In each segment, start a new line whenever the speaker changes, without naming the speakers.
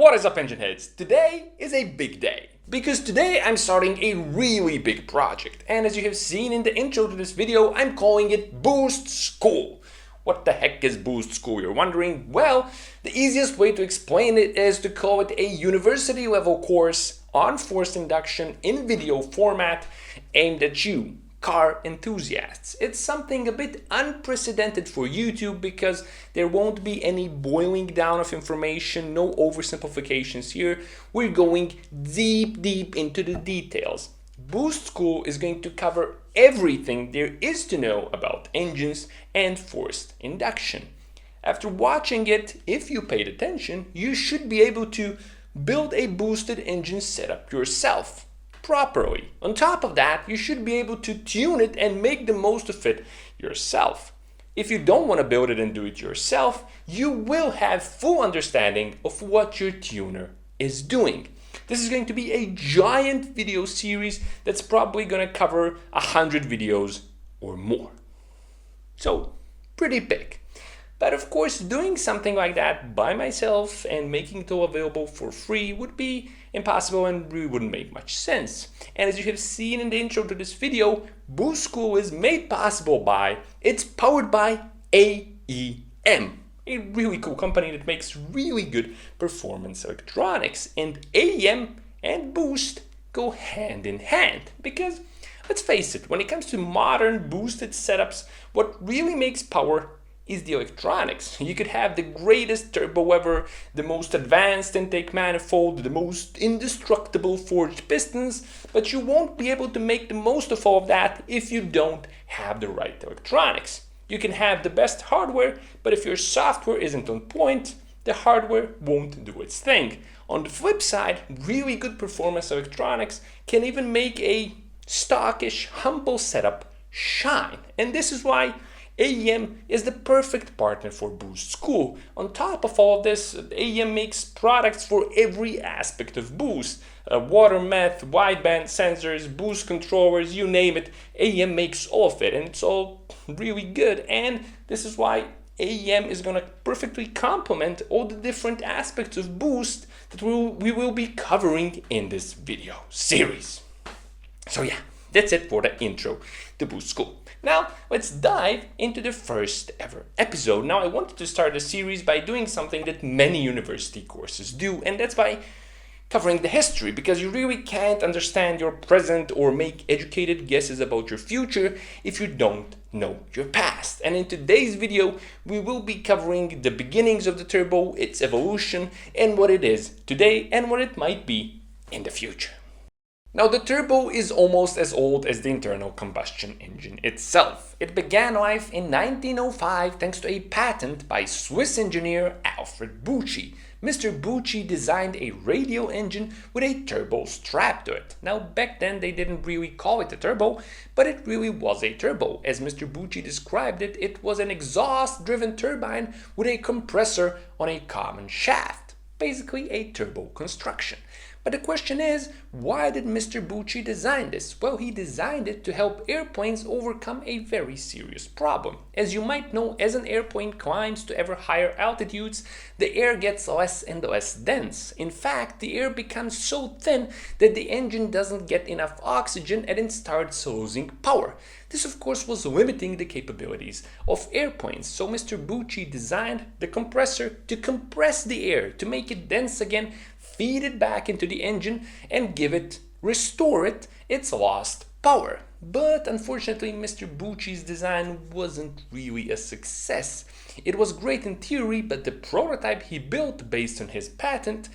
What is up, engine heads? Today is a big day because today I'm starting a really big project, and as you have seen in the intro to this video, I'm calling it Boost School. What the heck is Boost School, you're wondering? Well, the easiest way to explain it is to call it a university level course on forced induction in video format aimed at you, car enthusiasts. It's something a bit unprecedented for YouTube because there won't be any boiling down of information, no oversimplifications here. We're going deep into the details. Boost School is going to cover everything there is to know about engines and forced induction. After watching it, if you paid attention, you should be able to build a boosted engine setup yourself properly. On top of that, you should be able to tune it and make the most of it yourself. If you don't want to build it and do it yourself, you will have full understanding of what your tuner is doing. This is going to be a giant video series that's probably going to cover 100 videos or more. So, pretty big. But of course, doing something like that by myself and making it all available for free would be impossible and really wouldn't make much sense. And as you have seen in the intro to this video, Boost School is made possible by, it's powered by AEM, a really cool company that makes really good performance electronics. And AEM and Boost go hand in hand because, let's face it, when it comes to modern boosted setups, what really makes power is the electronics. You could have the greatest turbo ever, the most advanced intake manifold, the most indestructible forged pistons, but you won't be able to make the most of all of that if you don't have the right electronics. You can have the best hardware, but if your software isn't on point, the hardware won't do its thing. On the flip side, really good performance electronics can even make a stockish, humble setup shine. And this is why AEM is the perfect partner for Boost School. On top of all of this, AEM makes products for every aspect of Boost. Water meth, wideband sensors, Boost controllers, you name it. AEM makes all of it, and it's all really good. And this is why AEM is going to perfectly complement all the different aspects of Boost that we will be covering in this video series. So yeah, that's it for the intro to Boost School. Now, let's dive into the first ever episode. Now, I wanted to start the series by doing something that many university courses do, and that's by covering the history, because you really can't understand your present or make educated guesses about your future if you don't know your past. And in today's video, we will be covering the beginnings of the turbo, its evolution, and what it is today and what it might be in the future. Now, the turbo is almost as old as the internal combustion engine itself. It began life in 1905 thanks to a patent by Swiss engineer Alfred Buchi. Mr. Buchi designed a radial engine with a turbo strapped to it. Now, back then they didn't really call it a turbo, but it really was a turbo. As Mr. Buchi described it, it was an exhaust-driven turbine with a compressor on a common shaft. Basically a turbo construction. But the question is, why did Mr. Buchi design this? Well, he designed it to help airplanes overcome a very serious problem. As you might know, as an airplane climbs to ever higher altitudes, the air gets less and less dense. In fact, the air becomes so thin that the engine doesn't get enough oxygen and it starts losing power. This, of course, was limiting the capabilities of airplanes. So Mr. Buchi designed the compressor to compress the air, to make it dense again, feed it back into the engine and restore it its lost power. But unfortunately, Mr. Buchi's design wasn't really a success. It was great in theory, but the prototype he built based on his patent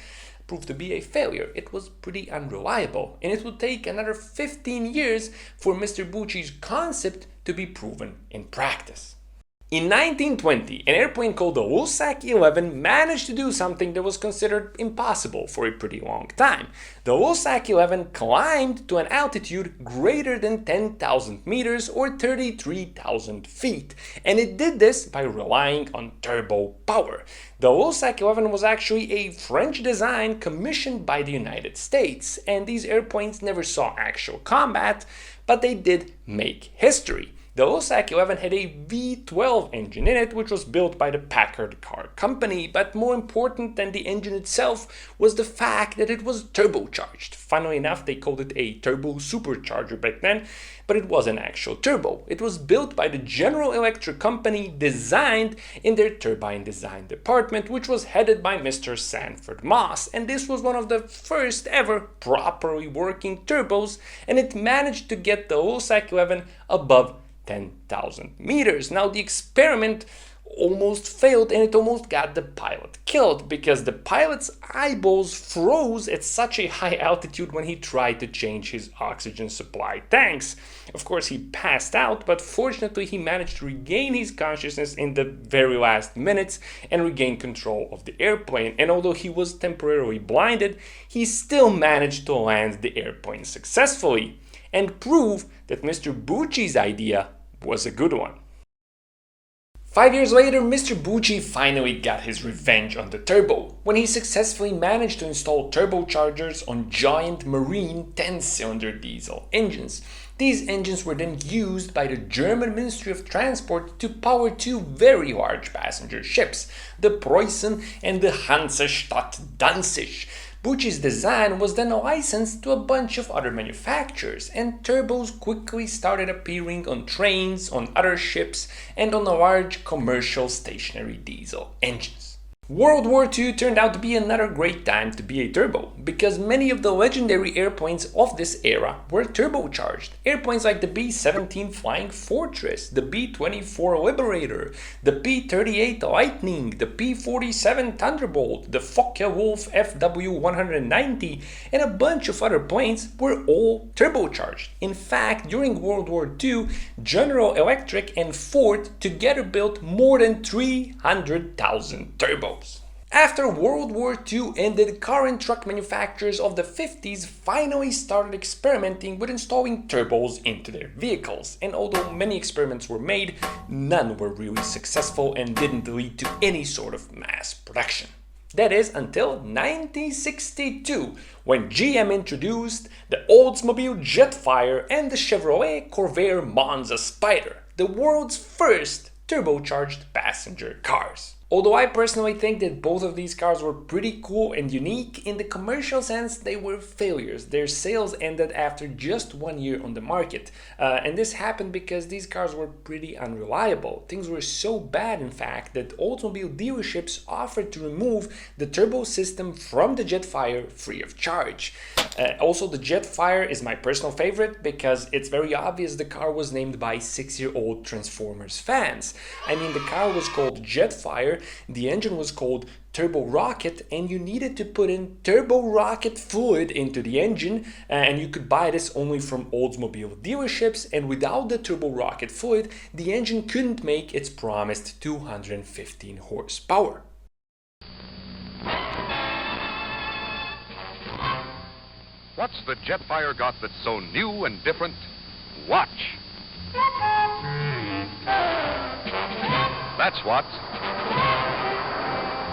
proved to be a failure. It was pretty unreliable, and it would take another 15 years for Mr. Buchi's concept to be proven in practice. In 1920, an airplane called the Lusac 11 managed to do something that was considered impossible for a pretty long time. The Lusac 11 climbed to an altitude greater than 10,000 meters or 33,000 feet, and it did this by relying on turbo power. The Lusac 11 was actually a French design commissioned by the United States, and these airplanes never saw actual combat, but they did make history. The Lusac 11 had a V12 engine in it, which was built by the Packard car company, but more important than the engine itself was the fact that it was turbocharged. Funnily enough, they called it a turbo supercharger back then, but it was an actual turbo. It was built by the General Electric company, designed in their turbine design department, which was headed by Mr. Sanford Moss, and this was one of the first ever properly working turbos, and it managed to get the Lusac 11 above 10,000 meters. Now the experiment almost failed, and it almost got the pilot killed because the pilot's eyeballs froze at such a high altitude when he tried to change his oxygen supply tanks. Of course, he passed out, but fortunately he managed to regain his consciousness in the very last minutes and regain control of the airplane. And although he was temporarily blinded, he still managed to land the airplane successfully and prove that Mr. Buchi's idea was a good one. 5 years later, Mr. Buchi finally got his revenge on the turbo, when he successfully managed to install turbochargers on giant marine 10-cylinder diesel engines. These engines were then used by the German Ministry of Transport to power two very large passenger ships, the Preußen and the Hansestadt Danzig. Buchi's design was then licensed to a bunch of other manufacturers, and turbos quickly started appearing on trains, on other ships, and on large commercial stationary diesel engines. World War II turned out to be another great time to be a turbo, because many of the legendary airplanes of this era were turbocharged. Airplanes like the B-17 Flying Fortress, the B-24 Liberator, the P-38 Lightning, the P-47 Thunderbolt, the Focke-Wulf FW-190, and a bunch of other planes were all turbocharged. In fact, during World War II, General Electric and Ford together built more than 300,000 turbos. After World War II ended, car and truck manufacturers of the 50s finally started experimenting with installing turbos into their vehicles, and although many experiments were made, none were really successful and didn't lead to any sort of mass production. That is until 1962, when GM introduced the Oldsmobile Jetfire and the Chevrolet Corvair Monza Spider, the world's first turbocharged passenger cars. Although I personally think that both of these cars were pretty cool and unique, in the commercial sense they were failures. Their sales ended after just 1 year on the market. And this happened because these cars were pretty unreliable. Things were so bad, in fact, that Oldsmobile dealerships offered to remove the turbo system from the Jetfire free of charge. Also, the Jetfire is my personal favorite because it's very obvious the car was named by 6-year-old Transformers fans. I mean, the car was called Jetfire, the engine was called Turbo Rocket, and you needed to put in Turbo Rocket fluid into the engine, and you could buy this only from Oldsmobile dealerships, and without the Turbo Rocket fluid, the engine couldn't make its promised 215 horsepower.
What's the Jetfire got that's so new and different? Watch. That's what.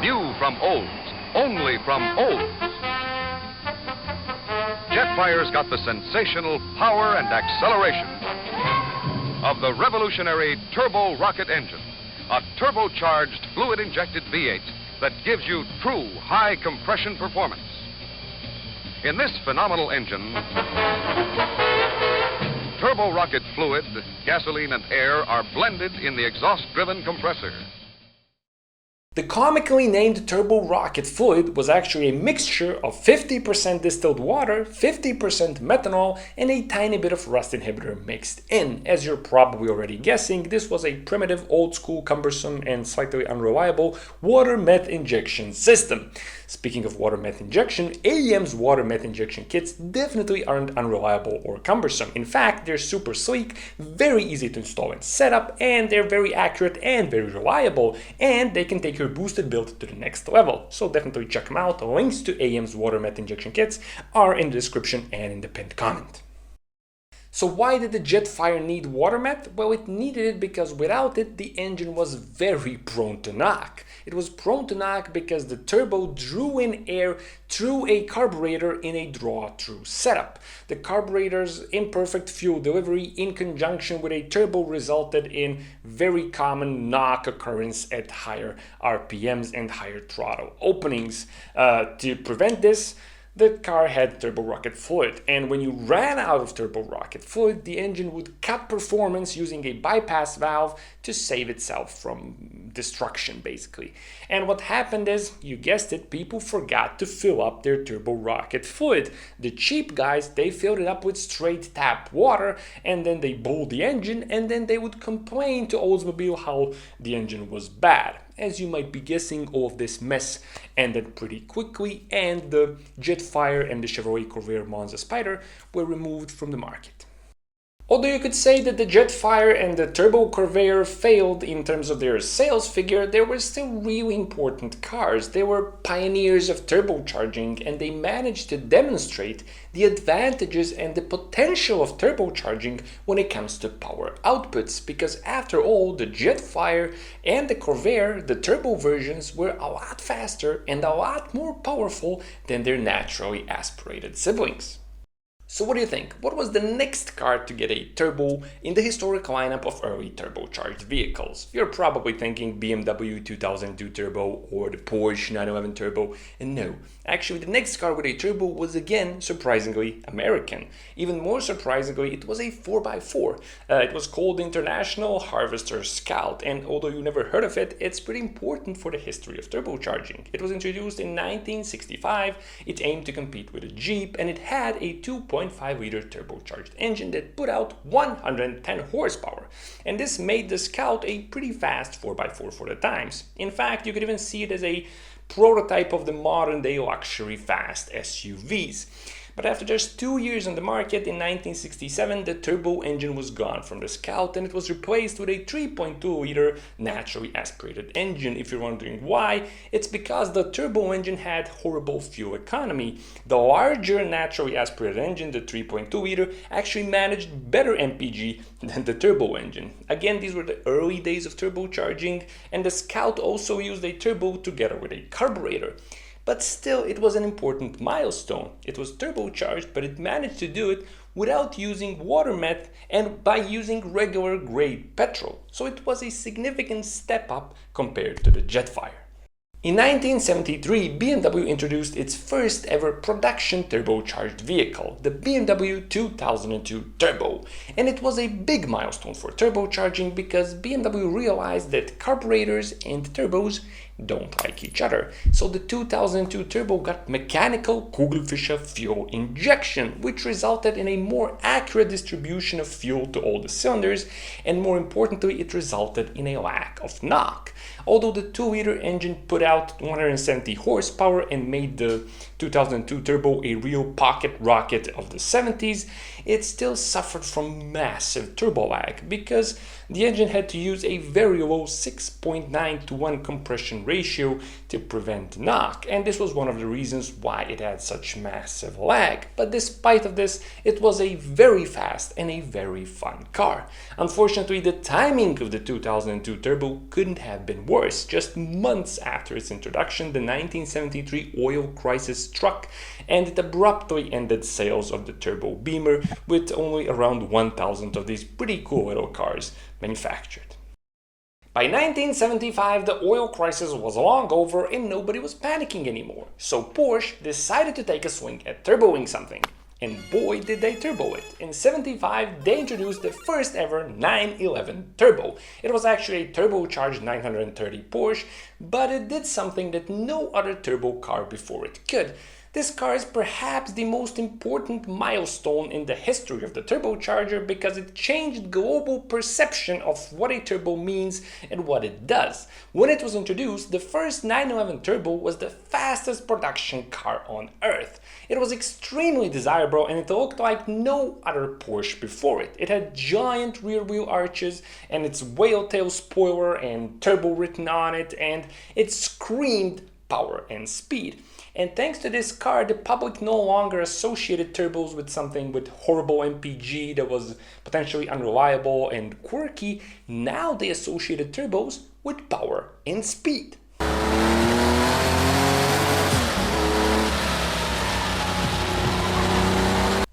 New from Olds, only from Olds. Jetfire's got the sensational power and acceleration of the revolutionary Turbo Rocket engine, a turbocharged fluid-injected V8 that gives you true high compression performance. In this phenomenal engine, Turbo Rocket fluid, gasoline, and air are blended in the exhaust-driven compressor.
The comically named Turbo Rocket fluid was actually a mixture of 50% distilled water, 50% methanol, and a tiny bit of rust inhibitor mixed in. As you're probably already guessing, this was a primitive, old-school, cumbersome, and slightly unreliable water meth injection system. Speaking of water meth injection, AEM's water meth injection kits definitely aren't unreliable or cumbersome. In fact, they're super sleek, very easy to install and set up, and they're very accurate and very reliable, and they can take your boosted build to the next level. So definitely check them out. Links to AEM's water meth injection kits are in the description and in the pinned comment. So why did the Jetfire need water mat? Well, it needed it because without it, the engine was very prone to knock. It was prone to knock because the turbo drew in air through a carburetor in a draw-through setup. The carburetor's imperfect fuel delivery in conjunction with a turbo resulted in very common knock occurrence at higher RPMs and higher throttle openings. To prevent this, the car had turbo rocket fluid, and when you ran out of turbo rocket fluid, the engine would cut performance using a bypass valve to save itself from destruction, basically. And what happened is, you guessed it, people forgot to fill up their turbo rocket fluid. The cheap guys, they filled it up with straight tap water, and then they blew the engine, and then they would complain to Oldsmobile how the engine was bad. As you might be guessing, all of this mess ended pretty quickly, and the Jetfire and the Chevrolet Corvair Monza Spider were removed from the market. Although you could say that the Jetfire and the Turbo Corvair failed in terms of their sales figure, they were still really important cars. They were pioneers of turbocharging, and they managed to demonstrate the advantages and the potential of turbocharging when it comes to power outputs, because after all, the Jetfire and the Corvair, the turbo versions, were a lot faster and a lot more powerful than their naturally aspirated siblings. So what do you think? What was the next car to get a turbo in the historic lineup of early turbocharged vehicles? You're probably thinking BMW 2002 Turbo or the Porsche 911 Turbo, and no. Actually, the next car with a turbo was again, surprisingly, American. Even more surprisingly, it was a 4x4. It was called the International Harvester Scout, and although you never heard of it, it's pretty important for the history of turbocharging. It was introduced in 1965, it aimed to compete with a Jeep, and it had a 2.5-liter turbocharged engine that put out 110 horsepower. And this made the Scout a pretty fast 4x4 for the times. In fact, you could even see it as a prototype of the modern-day luxury fast SUVs. But after just 2 years on the market, in 1967, the turbo engine was gone from the Scout and it was replaced with a 3.2-liter naturally aspirated engine. If you're wondering why, it's because the turbo engine had horrible fuel economy. The larger naturally aspirated engine, the 3.2-liter, actually managed better MPG than the turbo engine. Again, these were the early days of turbocharging, and the Scout also used a turbo together with a carburetor. But still, it was an important milestone. It was turbocharged, but it managed to do it without using water mat and by using regular grade petrol. So it was a significant step up compared to the Jetfire. In 1973, BMW introduced its first ever production turbocharged vehicle, the BMW 2002 Turbo. And it was a big milestone for turbocharging because BMW realized that carburetors and turbos don't like each other. So the 2002 Turbo got mechanical Kugelfischer fuel injection, which resulted in a more accurate distribution of fuel to all the cylinders, and more importantly, it resulted in a lack of knock. Although the 2-liter engine put out 170 horsepower and made the 2002 Turbo a real pocket rocket of the 70s, it still suffered from massive turbo lag because the engine had to use a very low 6.9:1 compression ratio to prevent knock, and this was one of the reasons why it had such massive lag. But despite of this, it was a very fast and a very fun car. Unfortunately, the timing of the 2002 Turbo couldn't have been worse. Just months after its introduction, the 1973 oil crisis struck, and it abruptly ended sales of the Turbo Beamer, with only around 1,000 of these pretty cool little cars manufactured. By 1975, the oil crisis was long over and nobody was panicking anymore. So Porsche decided to take a swing at turboing something. And boy, did they turbo it. In 75, they introduced the first ever 911 Turbo. It was actually a turbocharged 930 Porsche, but it did something that no other turbo car before it could. This car is perhaps the most important milestone in the history of the turbocharger because it changed global perception of what a turbo means and what it does. When it was introduced, the first 911 Turbo was the fastest production car on earth. It was extremely desirable and it looked like no other Porsche before it. It had giant rear wheel arches and its whale tail spoiler and turbo written on it, and it screamed power and speed. And thanks to this car, the public no longer associated turbos with something with horrible MPG that was potentially unreliable and quirky. Now they associated turbos with power and speed.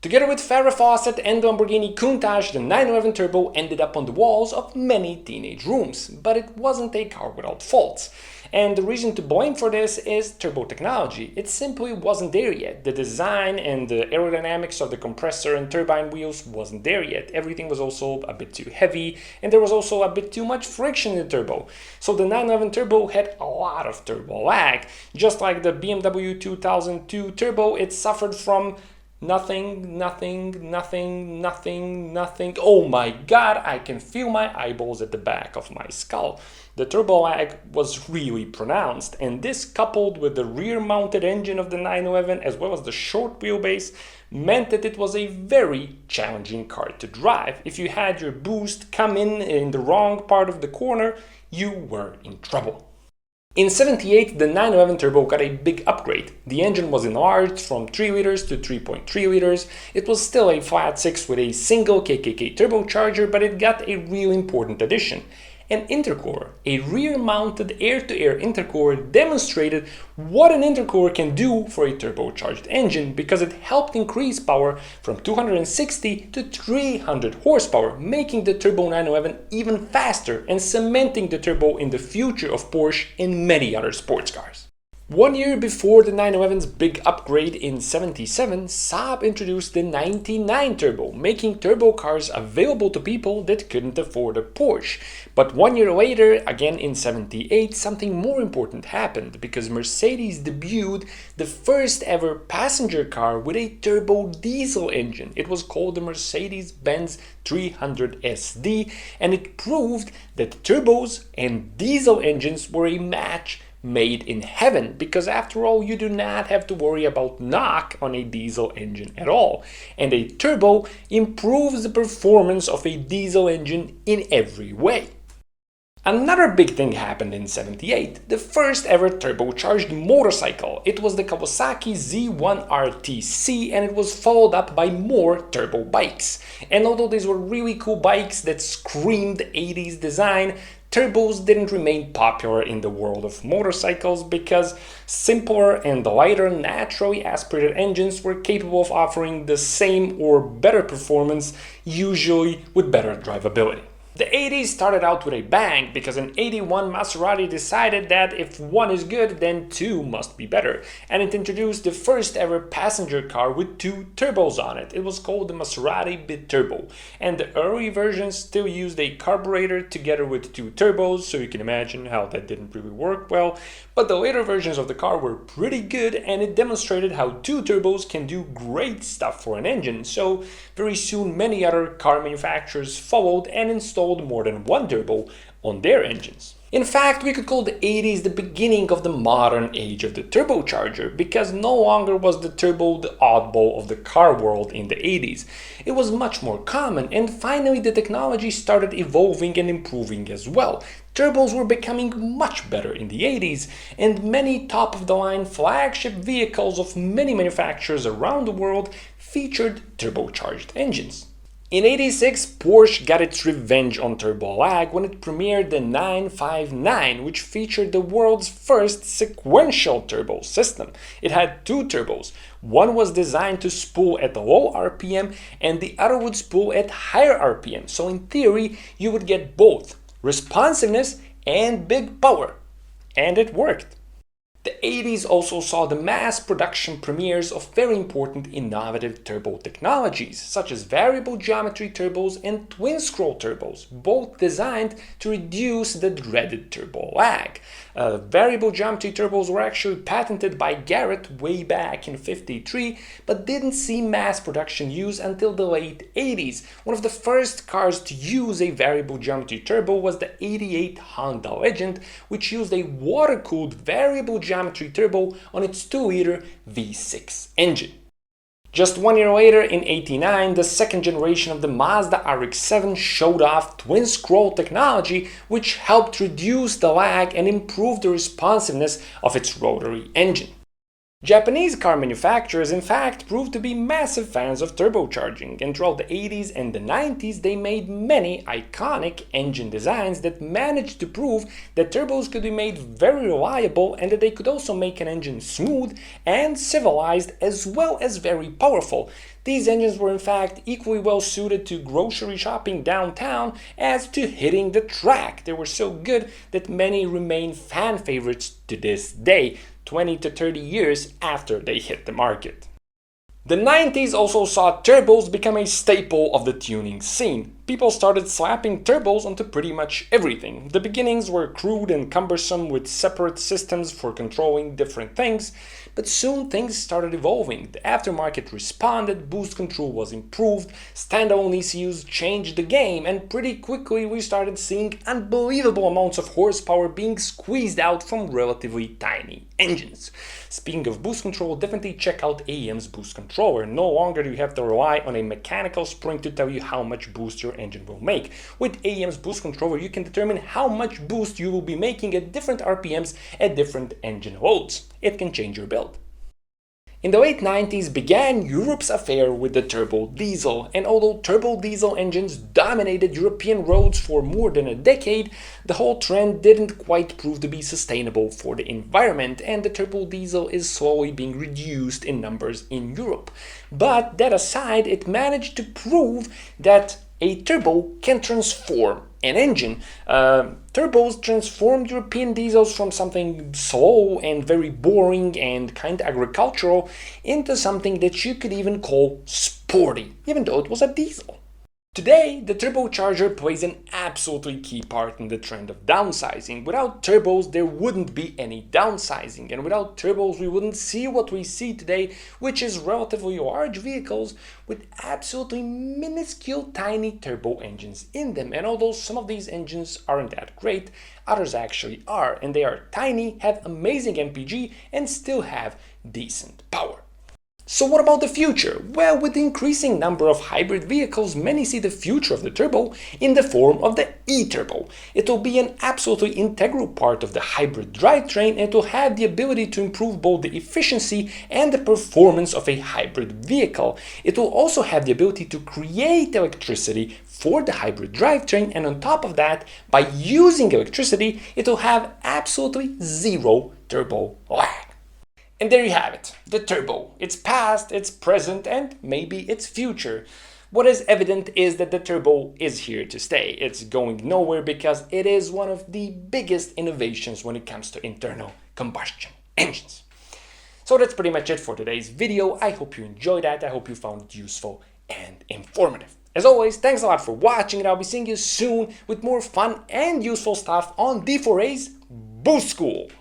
Together with Farrah Fawcett and Lamborghini Countach, the 911 Turbo ended up on the walls of many teenage rooms, but it wasn't a car without faults. And the reason to blame for this is turbo technology. It simply wasn't there yet. The design and the aerodynamics of the compressor and turbine wheels wasn't there yet. Everything was also a bit too heavy, and there was also a bit too much friction in the turbo. So the 911 Turbo had a lot of turbo lag. Just like the BMW 2002 Turbo, it suffered from nothing. Oh my god, I can feel my eyeballs at the back of my skull. The turbo lag was really pronounced, and this, coupled with the rear-mounted engine of the 911 as well as the short wheelbase, meant that it was a very challenging car to drive. If you had your boost come in the wrong part of the corner, you were in trouble. In '78, the 911 Turbo got a big upgrade. The engine was enlarged from 3 liters to 3.3 liters. It was still a flat 6 with a single KKK turbocharger, but it got a really important addition. An intercooler, a rear-mounted air-to-air intercooler, demonstrated what an intercooler can do for a turbocharged engine because it helped increase power from 260 to 300 horsepower, making the Turbo 911 even faster and cementing the turbo in the future of Porsche and many other sports cars. 1 year before the 911's big upgrade in '77, Saab introduced the 99 Turbo, making turbo cars available to people that couldn't afford a Porsche. But 1 year later, again in '78, something more important happened because Mercedes debuted the first ever passenger car with a turbo diesel engine. It was called the Mercedes-Benz 300 SD, and it proved that turbos and diesel engines were a match made in heaven, because after all, you do not have to worry about knock on a diesel engine at all, and a turbo improves the performance of a diesel engine in every way. Another big thing happened in '78, the first ever turbocharged motorcycle. It was the Kawasaki Z1 RTC, and it was followed up by more turbo bikes. And although these were really cool bikes that screamed 80s design, turbos didn't remain popular in the world of motorcycles because simpler and lighter naturally aspirated engines were capable of offering the same or better performance, usually with better drivability. The 80s started out with a bang because in '81 Maserati decided that if one is good, then two must be better, and it introduced the first ever passenger car with 2 turbos on it. It was called the Maserati Biturbo, and the early versions still used a carburetor together with 2 turbos, so you can imagine how that didn't really work well, but the later versions of the car were pretty good, and it demonstrated how 2 turbos can do great stuff for an engine. So very soon many other car manufacturers followed and installed more than 1 turbo on their engines. In fact, we could call the 80s the beginning of the modern age of the turbocharger, because no longer was the turbo the oddball of the car world in the 80s. It was much more common, and finally the technology started evolving and improving as well. Turbos were becoming much better in the 80s, and many top-of-the-line flagship vehicles of many manufacturers around the world featured turbocharged engines. In '86, Porsche got its revenge on turbo lag when it premiered the 959, which featured the world's first sequential turbo system. It had 2 turbos. One was designed to spool at low RPM and the other would spool at higher RPM. So in theory, you would get both responsiveness and big power. And it worked. The 80s also saw the mass production premieres of very important innovative turbo technologies, such as variable geometry turbos and twin-scroll turbos, both designed to reduce the dreaded turbo lag. Variable geometry turbos were actually patented by Garrett way back in '53, but didn't see mass production use until the late 80s. One of the first cars to use a variable geometry turbo was the '88 Honda Legend, which used a water-cooled variable geometry turbo on its 2-liter V6 engine. Just 1 year later, in '89, the second generation of the Mazda RX-7 showed off twin-scroll technology, which helped reduce the lag and improve the responsiveness of its rotary engine. Japanese car manufacturers in fact proved to be massive fans of turbocharging, and throughout the 80s and the 90s they made many iconic engine designs that managed to prove that turbos could be made very reliable and that they could also make an engine smooth and civilized as well as very powerful. These engines were in fact equally well suited to grocery shopping downtown as to hitting the track. They were so good that many remain fan favorites to this day, 20 to 30 years after they hit the market. The 90s also saw turbos become a staple of the tuning scene. People started slapping turbos onto pretty much everything. The beginnings were crude and cumbersome with separate systems for controlling different things, but soon things started evolving. The aftermarket responded, boost control was improved, standalone ECUs changed the game, and pretty quickly we started seeing unbelievable amounts of horsepower being squeezed out from relatively tiny engines. Speaking of boost control, definitely check out AEM's boost controller. No longer do you have to rely on a mechanical spring to tell you how much boost your engine will make. With AEM's boost controller, you can determine how much boost you will be making at different RPMs at different engine loads. It can change your build. In the late 90s began Europe's affair with the turbo diesel, and although turbo diesel engines dominated European roads for more than a decade, the whole trend didn't quite prove to be sustainable for the environment, and the turbo diesel is slowly being reduced in numbers in Europe. But that aside, it managed to prove that a turbo can transform an engine. Turbos transformed European diesels from something slow and very boring and kind of agricultural into something that you could even call sporty, even though it was a diesel. Today, the turbocharger plays an absolutely key part in the trend of downsizing. Without turbos, there wouldn't be any downsizing, and without turbos, we wouldn't see what we see today, which is relatively large vehicles with absolutely minuscule tiny turbo engines in them. And although some of these engines aren't that great, others actually are, and they are tiny, have amazing MPG, and still have decent power. So what about the future? Well, with the increasing number of hybrid vehicles, many see the future of the turbo in the form of the e-turbo. It will be an absolutely integral part of the hybrid drivetrain, and it will have the ability to improve both the efficiency and the performance of a hybrid vehicle. It will also have the ability to create electricity for the hybrid drivetrain, and on top of that, by using electricity, it will have absolutely zero turbo lag. And there you have it, the turbo. Its past, its present, and maybe its future. What is evident is that the turbo is here to stay. It's going nowhere because it is one of the biggest innovations when it comes to internal combustion engines. So that's pretty much it for today's video. I hope you enjoyed that. I hope you found it useful and informative. As always, thanks a lot for watching, and I'll be seeing you soon with more fun and useful stuff on D4A's Boost School.